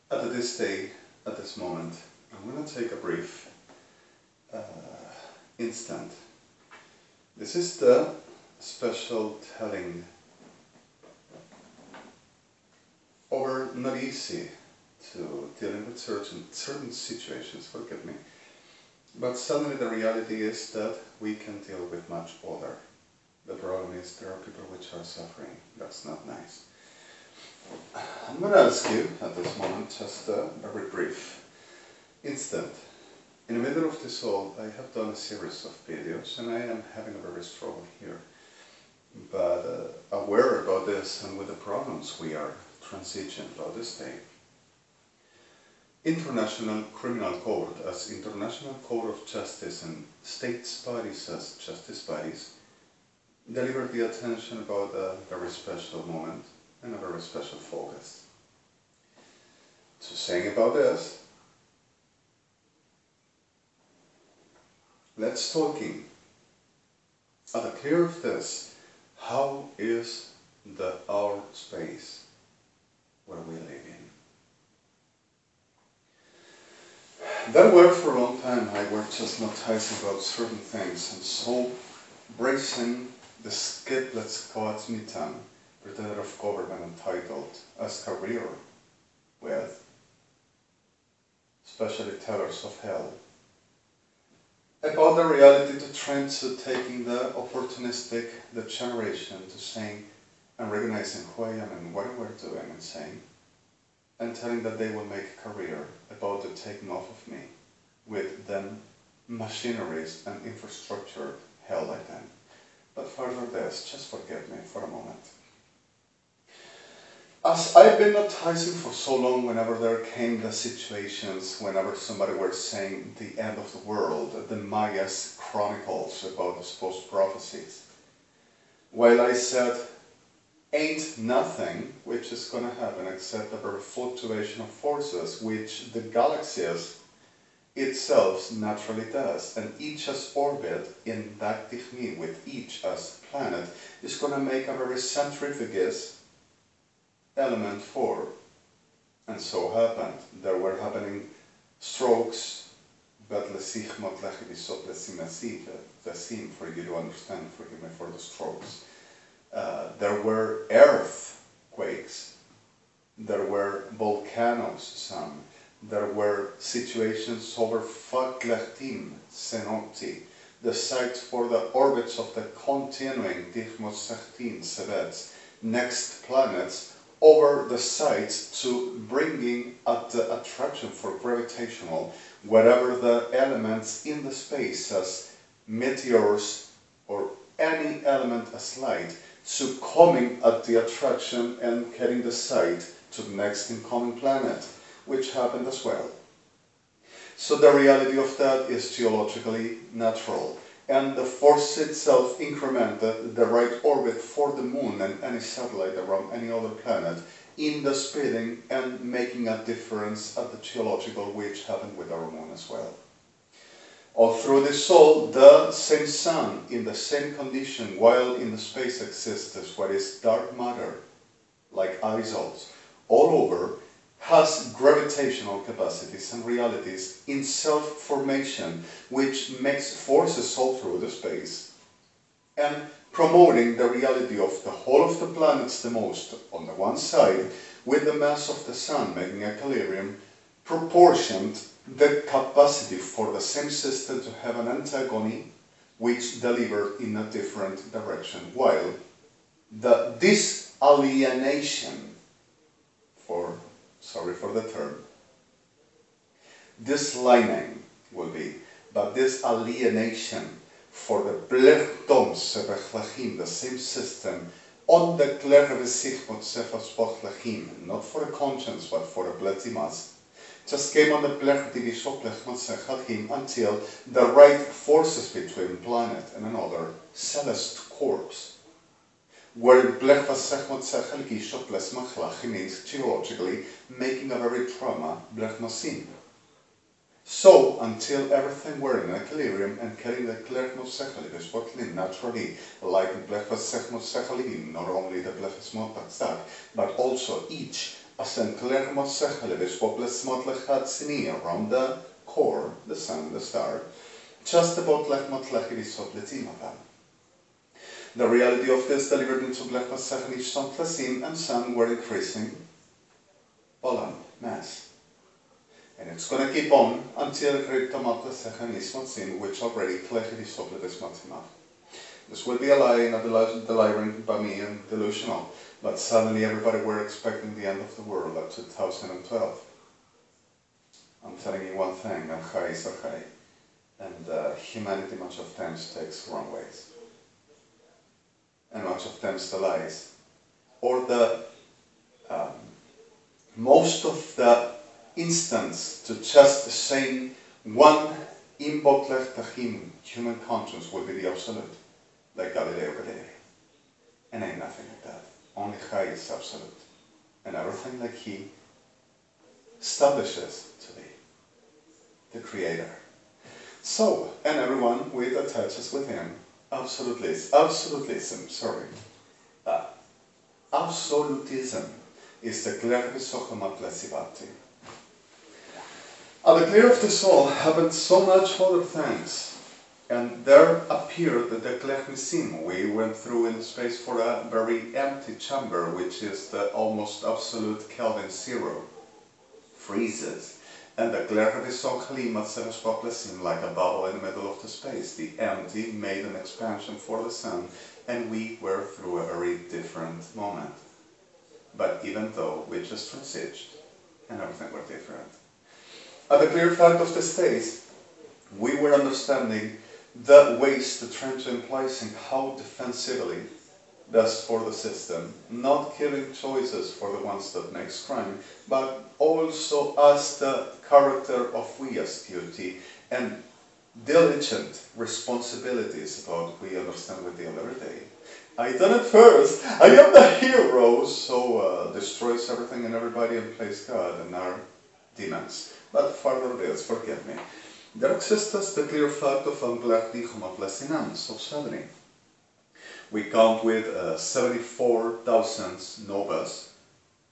At this day, at this moment, I'm going to take a brief uh, instant. This is the special telling over not easy to dealing with certain situations, forgive me, but suddenly the reality is that we can deal with much other. The problem is there are people which are suffering. That's not nice. I'm going to ask you at this moment just a very brief instant. In the middle of this all, I have done a series of videos and I am having a very struggle here. But aware about this and with the problems we are transitioning about this day, International Criminal Code as International Code of Justice and states bodies as justice bodies deliver the attention about a very special moment and a very special focus. So saying about this, let's talking at the clear of this, how is our space where we live in? That word for a long time I were just noticing about certain things and so bracing the skip let's call it mitan, pretender of government entitled as career with especially tellers of hell about the reality to trend to taking the opportunistic the generation to saying and recognizing who I am and what we're doing and saying and telling that they will make a career about the taking off of me with them machineries and infrastructure hell like them. But further this, just forgive me for a moment. As I've been noticing for so long whenever there came the situations, whenever somebody were saying the end of the world, the Maya's chronicles about the supposed prophecies, while I said, ain't nothing which is going to happen except a very fluctuation of forces which the galaxies itself naturally does, and each as orbit in that technique with each as planet is going to make a very centrifugous element for, and so happened. There were happening strokes, but for you to understand, forgive me for the strokes. There were earthquakes, there were volcanoes, some. There were situations over Faklachtim, Senoti, the sites for the orbits of the continuing Dichmos-Sachtin, Sebets, next planets, over the sites to bringing at the attraction for gravitational, whatever the elements in the space as meteors or any element as light, to coming at the attraction and getting the site to the next incoming planet, which happened as well. So the reality of that is geologically natural, and the force itself incremented the right orbit for the moon and any satellite around any other planet in the speeding and making a difference at the geological which happened with our moon as well. All through this all, the same sun in the same condition while in the space exists as what is dark matter, like aerosols, all over, has gravitational capacities and realities in self-formation, which makes forces all through the space, and promoting the reality of the whole of the planets the most on the one side, with the mass of the sun making a equilibrium, proportioned the capacity for the same system to have an antagony which delivered in a different direction, while the disalienation sorry for the term, this lining will be, but this alienation for the blechtom sebechlachim, the same system, on the klervesichmot not for a conscience, but for a bletimas, just came on the blechdivishoplechmot until the right forces between planet and another celeste corpse, where means geologically making a very trauma blechmasim. So until everything were in equilibrium and carrying the blechmosechaliv naturally, like blechmosechaliv, not only the blechmosechaliv, but also each Asen klermot sechelevish woblesmot lechad sini around the core, the sun, the star, just about lechmot lechivis obletimatan. The reality of this delivered into lechmot sechelish son plesim and sun were increasing Poland, mass. And it's going to keep on until Kryptomata Sechanismonsim, which already Klechiris Oblevis Matimah. This will be a lie, not delivering by me and delusional, but suddenly everybody were expecting the end of the world at 2012. I'm telling you one thing, Achai is Achai, and humanity much of times takes wrong ways. And much of times the lies, or the most of the instance to just saying one imbotlech tachim, human conscience, will be the absolute, like Galileo Galilei. And ain't nothing like that. Only Chai is absolute. And everything like he establishes to be the creator. So, and everyone with attaches with him, absolutism, absolutism is the clear visochomat lesivati. The clear of the soul happened so much other things, and there appeared the klechmisim we went through in space for a very empty chamber, which is the almost absolute Kelvin zero, freezes, and the clear visochlimat like a bubble in the middle of the space. The empty made an expansion for the sun, and we were through a very different moment. But even though we just transited, and everything were different. At the clear fact of the state, we were understanding the ways the trench implies in how defensively does for the system, not killing choices for the ones that makes crime, but also as the character of we as duty and diligent responsibilities about we understand with the every day. I done it first. I am the hero, so destroys everything and everybody and plays God and our demons. But further this, forgive me. There exists the clear fact of Anglachdichum of Lesinans, of 70. We count with 74,000 novas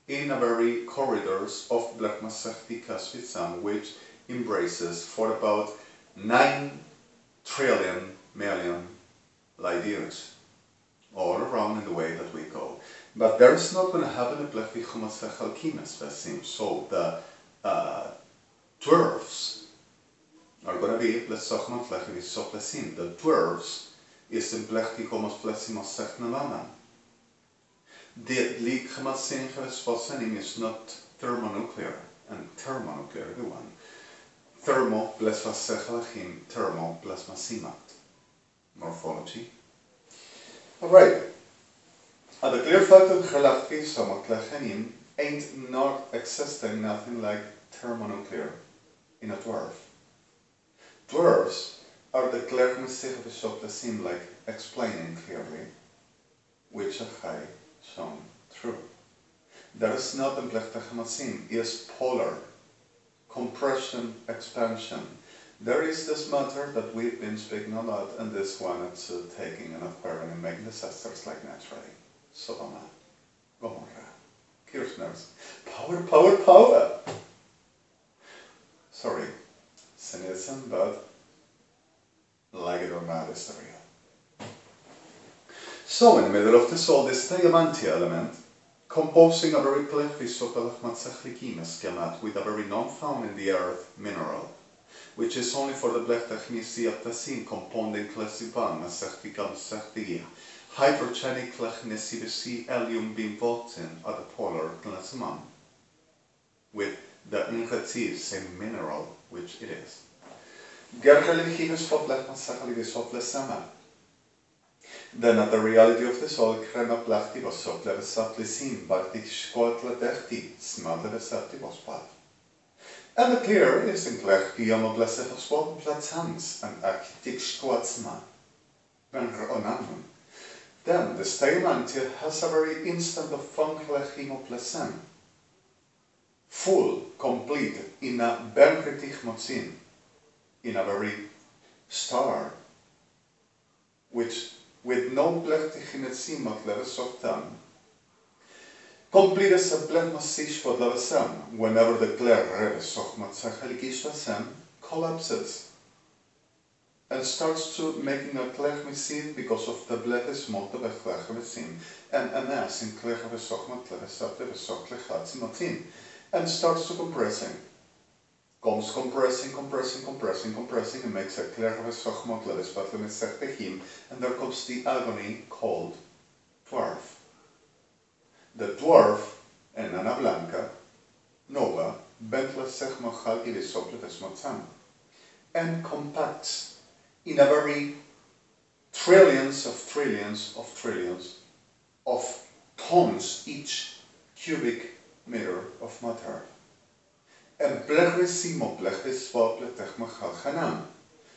in a very corridors of Blachmasachti Kasvitsam, which embraces for about 9 trillion million light years, all around in the way that we go. But there is not going to happen a Blachdichum of so the dwarfs are going to be the dwarfs is in Blechtikom of Flessimos. The Likhamatsin is not thermonuclear, and thermonuclear, the one. Thermo blesvasechalachim, thermo blesmasimat. Morphology. Alright. The clear fact of Chalachti Somotlechenim ain't not existing nothing like thermonuclear in a dwarf. Dwarfs are the Klermesich like explaining clearly which Achai shown true. There is not in Blechtachamasim is polar, compression, expansion. There is this matter that we've been speaking a lot, and this one it's taking and acquiring and making disasters like naturally. Sodoma, Gomorrah, Kirchners, power, power, power. Sorry, cynicism, but like it or not, it's the real. So, in the middle of this all, this diamantia element, composing a very schemat with a very non-found in the earth mineral, which is only for the blechtachmisiatasin compounding klesiban, hydrogenic klechnesibisi helium bimvotin at the polar klesiman, with the ingetiv, same mineral, which it is. Then at the reality of the soul, krema plachti was levesaplisim, bartik shkotla dechti, smadle vesati was pat. And the clear is in klechti amoblesef of swat platzans and akitik shkotsma. Then the staimantia has a very instant of funklechimoplesem, full, complete, in a benkritich motzin, in a very star, which with no plechtichinetzim at leves of time, Completes a blech masish for the whenever the clear red sochmat collapses and starts to making a klech misin because of the bleches molte bechlech misin and a mass in klech sochmat levesate vesoch lechatzi matin and starts to compressing. Comes compressing and makes a klech sochmat levesat lemesech and there comes the agony called dwarf. The dwarf en Ana Blanca, Nova, Bentle Sech Machal Givisople Vesmotzam, and compacts in a very trillions of tons each cubic meter of matter. And blechvesimo blechvesvople tech machal chanam.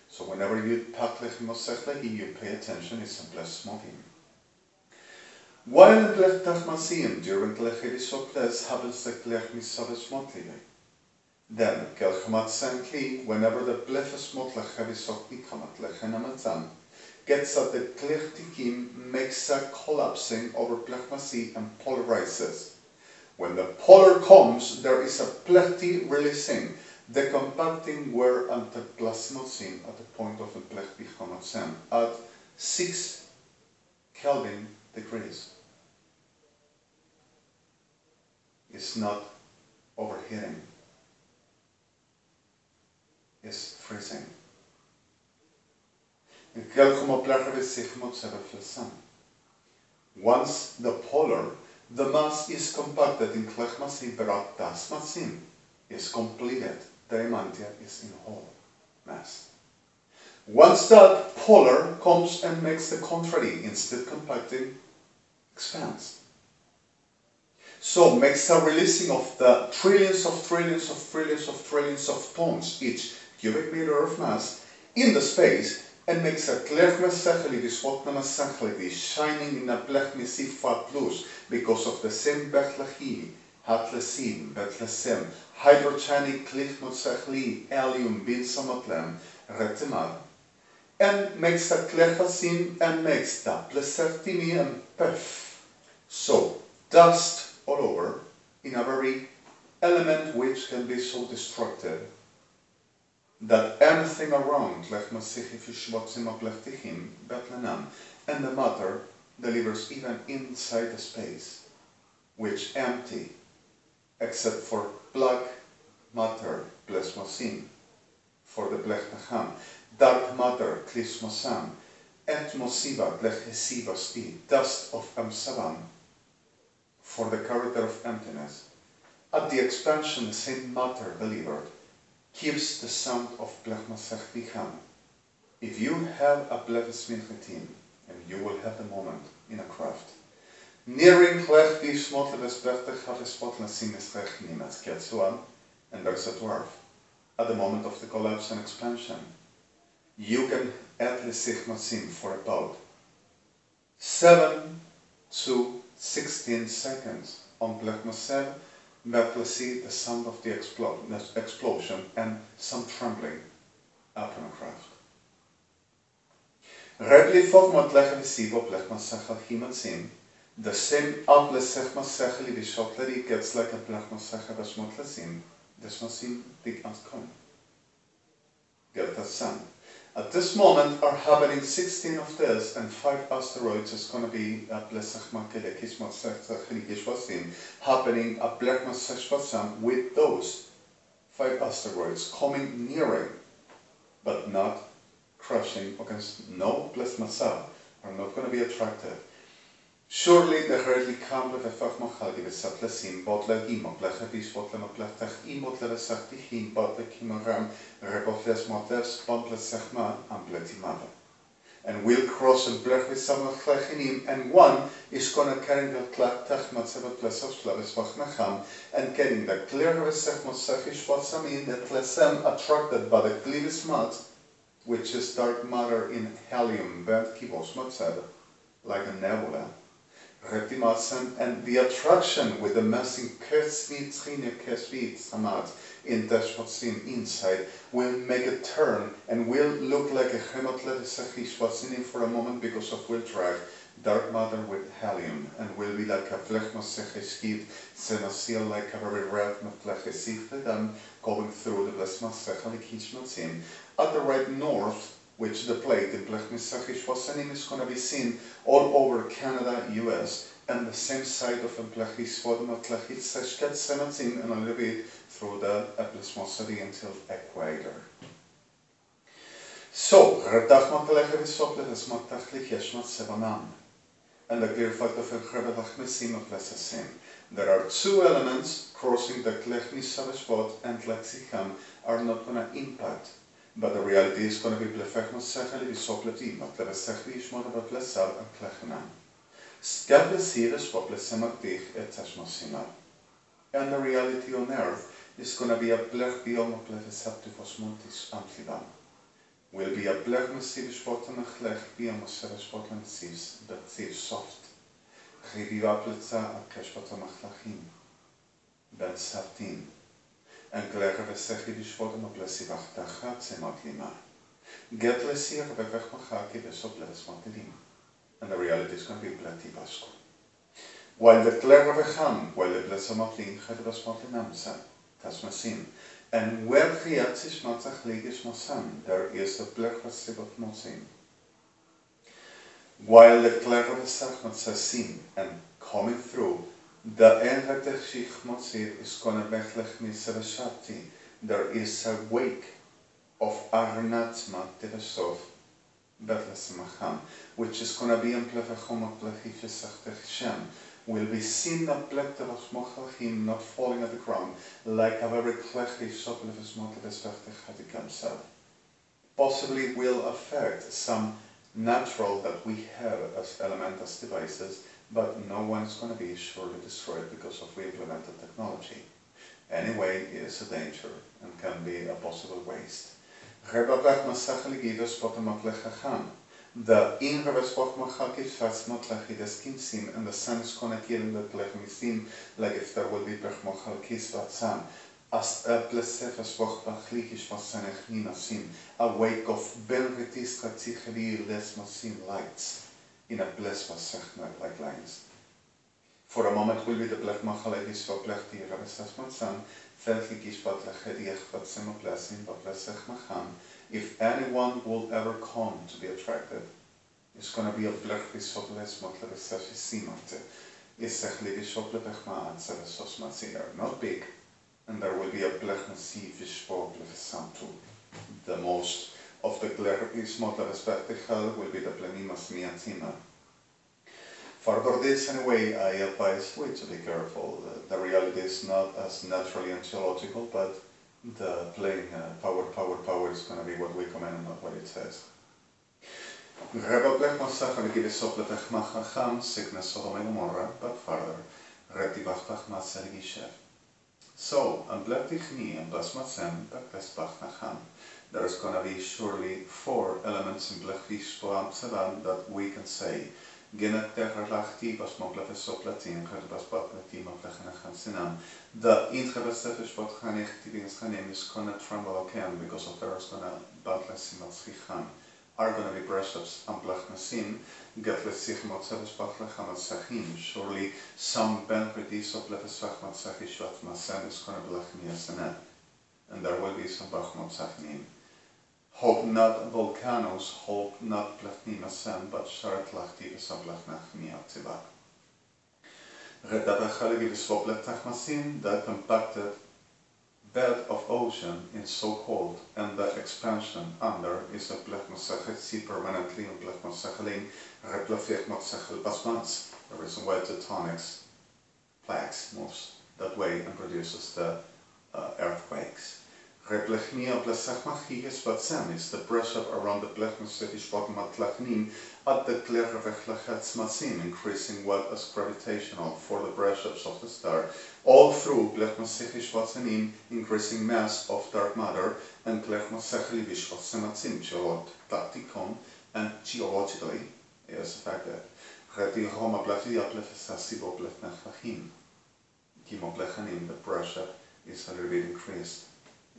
So whenever you paklech mosech you pay attention, it's a blesmovim. While in blech tachmasim during klechevisoples happens the klech misaves motlige. Then kelchmat sankli, whenever the blefes motlech hevisok nikamat lechenamatzam, gets at the klech tikim, makes a collapsing over blechmasi and polarizes. When the polar comes, there is a plechti releasing, the compacting where at the plasmotsim at the point of the blech bichamatzam at 6 Kelvin degrees. It's not overheating. It's freezing. Once the polar, the mass is compacted in klechmasim berat masim, is completed. The emantia is in whole mass. Once that polar comes and makes the contrary, instead compacting, expands. So makes a releasing of the trillions of tons each cubic meter of mass in the space and makes a klech mesecheli visvotna mesecheli shining in a blech misifat plus because of the same bechlechili, hatlesim, betlesem, hydrogenic klech mesecheli, helium, binsamotlem, retemar, and makes a klechasim and makes the plesertimi and pef. So dust all over in a very element which can be so destructive that anything around and the matter delivers even inside the space which empty except for black matter plesmosim for the blechtacham, dark matter klismosam, etmosiva blechesivasti, dust of amsavam for the character of emptiness. At the expansion, the same matter delivered gives the sound of blechmasech bicham. If you have a blechesminchetim, and you will have the moment in a craft, nearing klech vishmotleves blechtech havespotlasim estrech nimas ketsuam, and there's a dwarf, at the moment of the collapse and expansion, you can add the sichmasim for about 7 to 16 seconds on blechmasev, but we'll see the sound of the explosion and some trembling upon a craft. The same ablesechmasecheli vishotleri gets like a blechmasecha vashmotlesim, desmasim big antkom. Get that sound. At this moment are happening 16 of this and 5 asteroids is going to be happening with those 5 asteroids coming nearing but not crushing against no blesmasa are not going to be attractive. Surely the herdly come with a fachmachali with satlesim, botle gimo, blechevis, botle maplech, imotle vesachtichim, botle kimaram, rebofles motles, botle sechma, ambletimava. And we'll cross and blech with some chlechinim, and one is going to carry the tach matzevat plesov slaves vachnacham, and getting the clear vesech motsechish vatsamin, that lesem attracted by the klivis mat, which is dark matter in helium, bent kibos matzev, like a nebula. And the attraction with the massing in Dashpatsim inside will make a turn and will look like a hematletisachishpatsim for a moment because of will drag. dark matter with helium, and will be like a vlechtmasseche senasil like a very red mafleche then going through the blesmasseche at the right north, which the plate in Blechmisseche is going to be seen all over Canada, US, and the same side of Blechis and a little bit through the Blesmasseche until equator. So, and the clear fact of there are two elements crossing the Klechmisseche spot and Lexicham are not going to impact. But the reality is going to be blefechnosechel visopleti, but levesechli ishmod but blesar and klechna. Scablesires what blesematich et tashmosima. And the reality on earth is going to be a blech biom of blefesaptivos montis amplivam. Will be a blech messivish bottom of lech biom of sevesh bottom sieves, but sieves soft. Riviva pletza a keshbatom achlachim. Ben saptin. En klegen we zeggen die schoten op lesie wacht gaat ze maklima. Get lesie we weg magaki we so bless maklim. And the reality is going to be plenty vasco. While the klegen we gaan, while the bless maklim gaat was maklinam zijn. Tas masim. And where giat is matzach leges masam, there is a plek was sibat mosim. While the klegen we sag matzasim and coming through. The is going to be there is a wake of Arnatzma Tevesov Betlesemacham, which is going to be in Plevechom Plechifesach will be seen at Plektevas Mochlachim not falling at the ground like a very Plechiv Soplevas Motlevesvech himself. Possibly will affect some natural that we have as elementals devices. But no one is going to be surely destroyed because of we implemented technology. Anyway, it is a danger and can be a possible waste. The and the sun is going to kill the plechmisim like if there will be plechmochalkis vatsam. As a plesefes vochbachlikish vasanechminasim, a wake of benritis katsichri lesmasim lights. In a bless was like lines. For a moment will be the blech machalekis for blech die ravesas matsan, felkikis bat lechediech bat semoplasim bat blesech macham. If anyone will ever come to be attracted, it's going to be a blech visoples matlevesashi simate. Isechli visoplepech maat sevesos matzir. Not big, and there will be a blech nasiv vishpo blevesantu. The most of the Glerpis Motleves will be the Plenimas Miatima. For this, anyway, I advise we to be careful. The reality is not as naturally and geological, but the playing power is going to be what we command and not what it says. But further, so, there is going to be surely 4 elements in that we can say. The is going to tremble again because of there is going to are going to be breasts and blachnasim, surely some benefits of lefesach matsachishvat masen is going to blachniasenet, and there will be some bachmatsachnim. Hope not volcanoes, hope not blachnimasen, but sharatlachti besablachnachniativat. Redabachali visvopletachmasim, the compacted bed of ocean is so cold, and the expansion under is a blechmasachel sea permanently in blechmasachelin replafechmasachel basmans. The reason why tectonics plaques moves that way and produces the earthquakes. Replechnia blechmachis batsem is the pressure around the blechmasetish bottom atlachnim at the klervechlachatz increasing what is gravitational for the pressures of the star, all through blechmasetish batsanim, increasing mass of dark matter, and blechmasechelivish batsematzim geologically and geologically is affected. Retiroma blechia blefesasibo blefnachachim. Kimoblechanim, the pressure is a little bit increased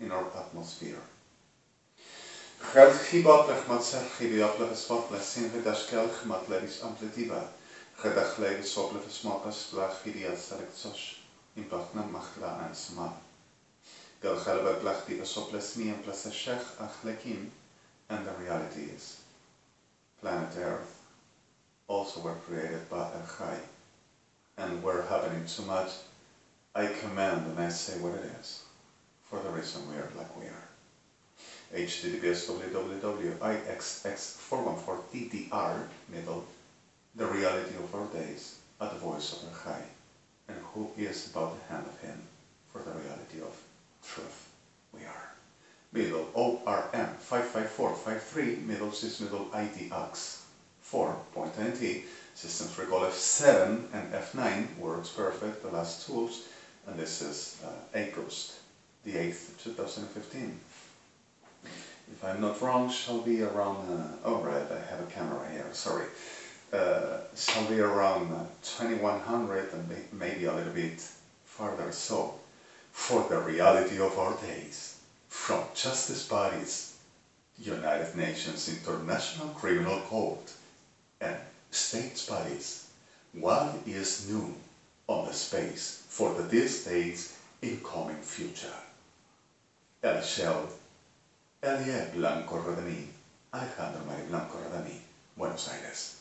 in our atmosphere. Gedachtlege sople versmakas blach hidia selectos impactna machla en sma. Gelgelbe blach die soples mi en place shech achlekim, and the reality is planet Earth also were created by El Chai, and we're happening too much. I command and I say what it is, for the reason we are like we are. https www.ixx414ttr middle, the reality of our days, at the voice of El Chai, and who is about the hand of him, for the reality of truth we are. Middle ORM 55453 middle sys middle IDX 4.nt systems recall F7 and F9 works perfect, the last tools, and this is August the 8th 2015. If I'm not wrong, shall be around oh right, I have a camera here, sorry, shall be around 2100 and maybe a little bit farther. So for the reality of our days, from justice bodies, United Nations International Criminal Court, and states bodies, what is new on the space for this days incoming future? Elishel, E.BLANCO Redemi, Alejandro María Blanco Redemi, Buenos Aires.